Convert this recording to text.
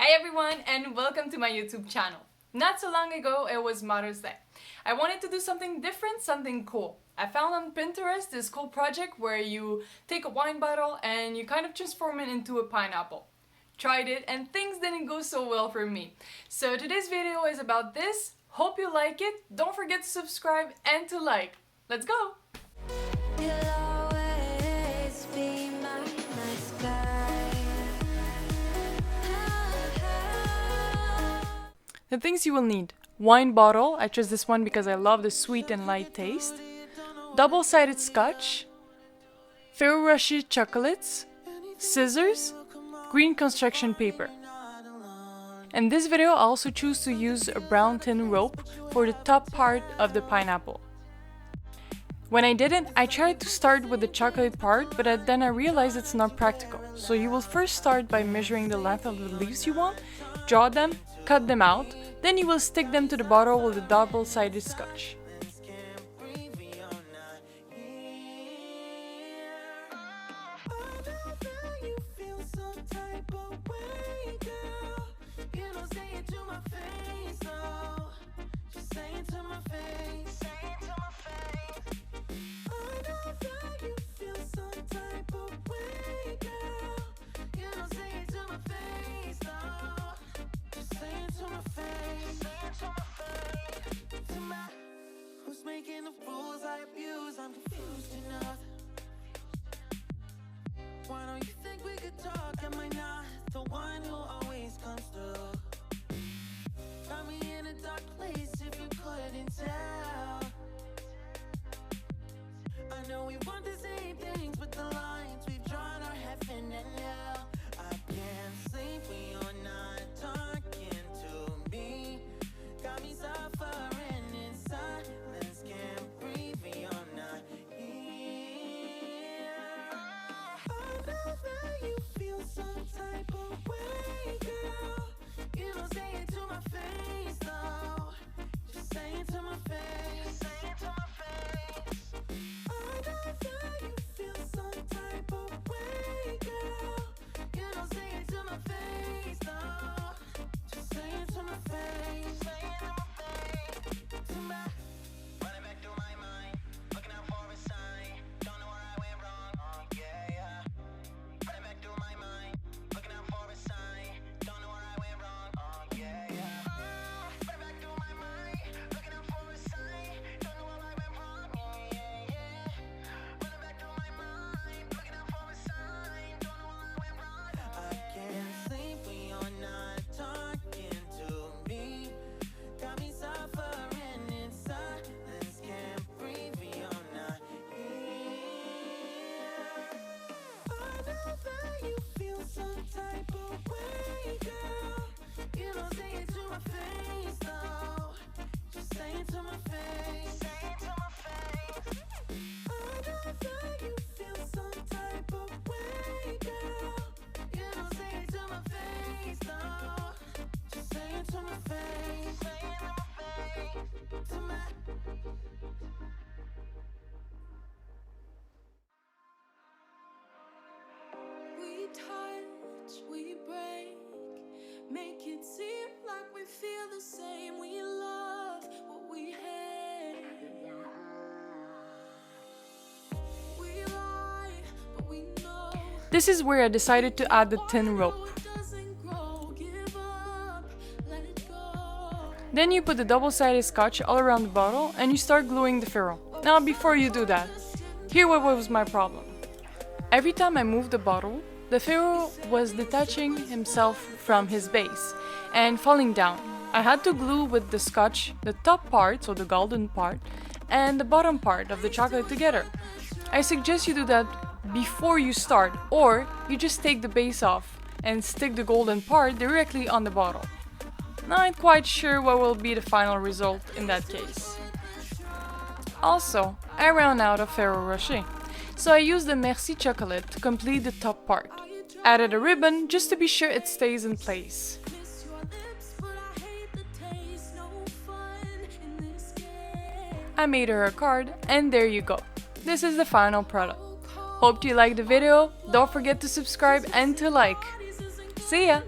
Hi everyone and welcome to my YouTube channel. Not so long ago it was Mother's Day. I wanted to do something different, something cool. I found on Pinterest this cool project where you take a wine bottle and you kind of transform it into a pineapple. Tried it and things didn't go so well for me. So today's video is about this. Hope you like it. Don't forget to subscribe and to like. Let's go! The things you will need: wine bottle, I chose this one because I love the sweet and light taste, double-sided scotch, Ferrero Rocher chocolates, scissors, green construction paper. In this video I also choose to use a brown tin rope for the top part of the pineapple. When I did it, I tried to start with the chocolate part, but then I realized it's not practical. So you will first start by measuring the length of the leaves you want, draw them, cut them out, then you will stick them to the bottle with a double-sided scotch. Who's making the rules I abuse? I'm confused enough. Why don't you think we could talk? Am I not the one who always comes through? Got me in a dark place if you couldn't tell. I know we want the same things, but the lines we've drawn are heaven and hell. I can't sleep when you're not talking to me. Got me suffering in silence, can't breathe when you're not here. I know that you feel some type of way, girl. You don't say it to my face, though. Just say it to my face. Say it to my face. I know that you feel some type of way, girl. You don't say it to my face, though. Just say it to my face. Say it to my face. To my running back through my mind, looking out for a sign. Don't know where I went wrong. Oh yeah, yeah. Running back through my mind, looking out for a sign. Don't know where I went wrong. Oh yeah, yeah. Running back through my mind, looking out for a sign. Don't know where I went wrong. Yeah, yeah, yeah. Running back through my mind, looking out for a sign. Don't know where I went wrong. I can't sleep when you're not talking to me. Got me suffering in silence, can't breathe when you're not here. I know that you feel some type of way, girl. You don't say it to my face, though. Just say it to my face. Say it to my face. I know that you feel some type of way, girl. You don't say it to my face, though. Just say it to my face. Say it to my face. To my We touch, we break, make it seem like we feel the same. We love what we hate. We lie, but we know This is where I decided to add the tin rope. doesn't grow. Give up, let it go. Then you put the double-sided scotch all around the bottle and you start gluing the ferrule. Now before you do that, here what was my problem. Every time I moved the bottle, the ferrule was detaching himself from his base and falling down. I had to glue with the scotch the top part, so the golden part, and the bottom part of the chocolate together. I suggest you do that before you start, or you just take the base off and stick the golden part directly on the bottle. Not quite sure what will be the final result in that case. Also, I ran out of Ferrero Rocher, so I used the Merci chocolate to complete the top part. Added a ribbon just to be sure it stays in place. Miss your lips, but I hate the taste. No fun in this game. I made her a card, and there you go. This is the final product. Hope you liked the video. Don't forget to subscribe and to like. See ya!